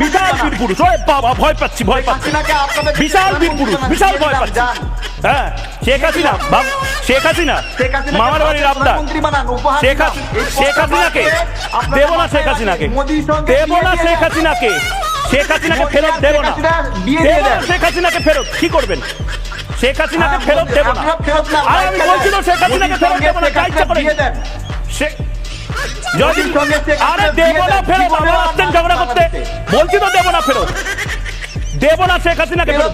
বিশাল বীর পুরুষ। ওই বাবা, ভয় পাচ্ছি, ভয় পাচ্ছি। বিশাল বীর পুরুষ, বিশাল ভয় পাচ্ছি। হ্যাঁ, শেখ হাসিনা, শেখ হাসিনা মামার বাড়ির আবদার। শেখ হাসিনাকে দেব না, শেখ হাসিনাকে দেব না, শেখ হাসিনাকে, শেখ হাসিনাকে ফেরত দেব না, শেখ হাসিনাকে ফেরত। কি করবেন? শেখ হাসিনাকে ফেরত দেব না। আর আমি বলছি তো শেখ হাসিনাকে ফেরত দেব না, কাজ করে যদি আরে দেব না ফেরত। আবার আসছেন ঝগড়া করতে, বলছি তো দেব না ফেরত, দেব না শেখ হাসিনাকে ফেরত।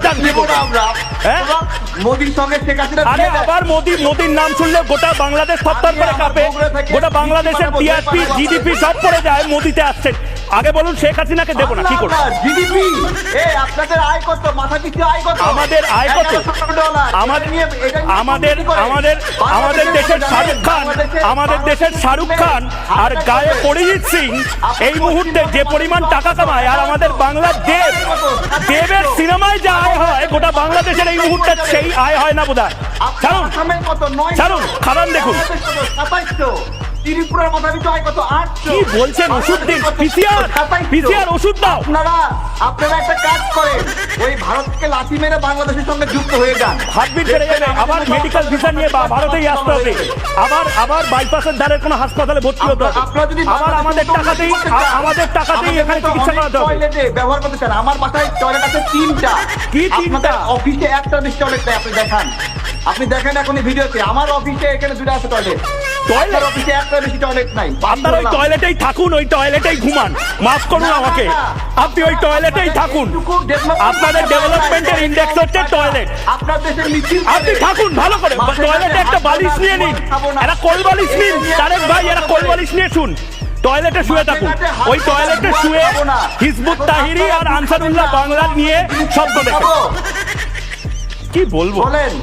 মোদির সঙ্গে শেখ হাসিনা, আরে আবার মোদির নাম শুনলে গোটা বাংলাদেশ থরথর করে কাঁপে, গোটা বাংলাদেশের টিআরপি জিডিপি সব পড়ে যায়। মোদিতে আসছেন, আগে বলুন শেখ হাসিনাকে দেব না। কি করব? জিডিপি আপনাদের আয় কত? মাথা পিছু আয় কত? আমাদের আয় কত? আমাদের দেশের শাহরুখ খান, আমাদের দেশের শাহরুখ খান আর গায়ে অরিজিৎ সিং এই মুহূর্তে যে পরিমাণ টাকা কামায়, আর আমাদের বাংলার দেবের সিনেমায় যা আয় হয়, গোটা বাংলাদেশের এই মুহূর্তে সেই আয় হয় না বোধহয়। ছাড়ুন, ছাড়ুন, খারাপ দেখুন। ত্রিপুরার মাথা পিছু আয় কত? 800। কি বলছেন? ওষুধ দিন, পিসিআর ওষুধ দাও। আপনারা একটা কাজ করেন, ওই ভারতকে লাথি মেরে বাংলাদেশের সঙ্গে যুক্ত হয়ে যান। হার্টবিট বেড়ে যাবে, আবার মেডিকেল ভিসা নিয়ে ভারতেই আসতে হবে, আবার বাইপাসের ধারে কোনো হাসপাতালে ভর্তি হতে হবে, আবার আমাদের টাকাতেই এখানে চিকিৎসা করাতে হবে। টয়লেটে ব্যবহার করতে চান? আমার বাসায় টয়লেট আছে 3টা। কি 3টা? অফিসে একটা টয়লেট নেই। আপনি দেখেন এখন ভিডিওতে, আমার অফিসে এখানে 2টা আছে টয়লেট। অফিসে একটা বেশি টয়লেট নাই। আপনারা ওই টয়লেটেই থাকুন, ওই টয়লেটেই ঘুমান। মাফ করুন আমাকে, আপনি ওই টয়লেটেই থাকুন। আপনাদের ডেভেলপমেন্টের ইন্ডেক্স হচ্ছে টয়লেট। আপনার দেশের মিছিল, আপনি থাকুন ভালো করে। টয়লেটে একটা বালিশ নিয়ে নিন, একটা কোল বালিশ নিন। তারেক ভাই, একটা কোল বালিশ নিয়ে শুন, টয়লেটে শুয়ে থাকুন। ওই টয়লেটে শুয়ে হিজবুত তাহরির আর আনসারুল্লাহ বাংলা নিয়ে শব্দ দেখেন। কি বলবো বলেন?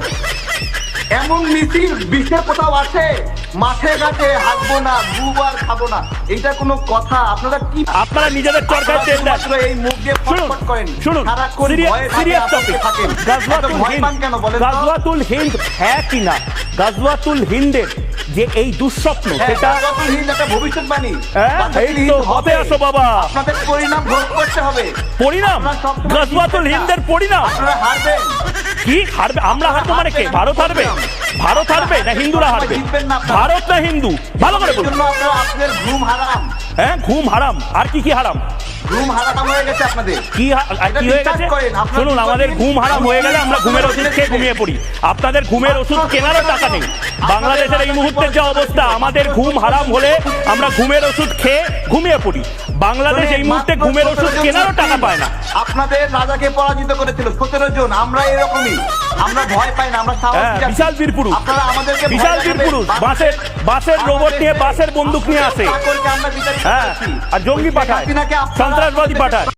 এমন মিছিল বিশ্বের কোথাও আছে? মাঠে ঘাটে হাঁটবো না, দুবার খাবো না, এটা কোনো কথা? আপনারা নিজেদের চরকায় তেল দেন। এই মুখ দিয়ে ফটফট করেন। শুনুন, সিরিয়াস টপিক। গাজওয়াতুল হিন্দ হ্যাঁ কিনা? গাজওয়াতুল হিন্দের যে এই দুঃস্বপ্ন, সেটা একটা ভবিষ্যৎবাণী। এই তো হতে আসো বাবা, আপনাদের পরিণাম ভোগ করতে হবে। পরিণাম? গাজওয়াতুল হিন্দের পরিণাম? আপনারা হারবেন। কি হারবে? আমরা হারবো মানে কে? ভারত হারবে? ভারত হারবে না হিন্দুরা হারবে? ভারত না হিন্দু? ভালো করে বলুন। আপনাদের ঘুম হারাম। হ্যাঁ, ঘুম হারাম। আর কি কি হারাম? ঘুম হারাম হয়ে গেছে আপনাদের। কি হয়ে গেছে? শুনুন, আমাদের ঘুম হারাম হয়ে গেলে আমরা ঘুমের ওষুধ খেয়ে ঘুমিয়ে পড়ি। আপনাদের ঘুমের ওষুধ কেনারও টাকা নেই। বাংলাদেশের এই মুহূর্তের যে অবস্থা, আমাদের ঘুম হারাম হলে আমরা ঘুমের ওষুধ খেয়ে ঘুমিয়ে পড়ি। বাংলাদেশ এই মুহূর্তে ঘুমের ওষুধ কেনারও টাকা পায় না। আপনাদের রাজাকে পরাজিত করেছিল 17 জন। আমরা এরকমই, আমরা ভয় পাই না, আমরা বিশাল বীর পুরুষ, আপনারা আমাদেরকে বিশাল বীর পুরুষ। বাসের রোবট নিয়ে, বাসের বন্দুক নিয়ে আসে। হ্যাঁ, আর জঙ্গি পাঠায়, সন্ত্রাসবাদী পাঠায়।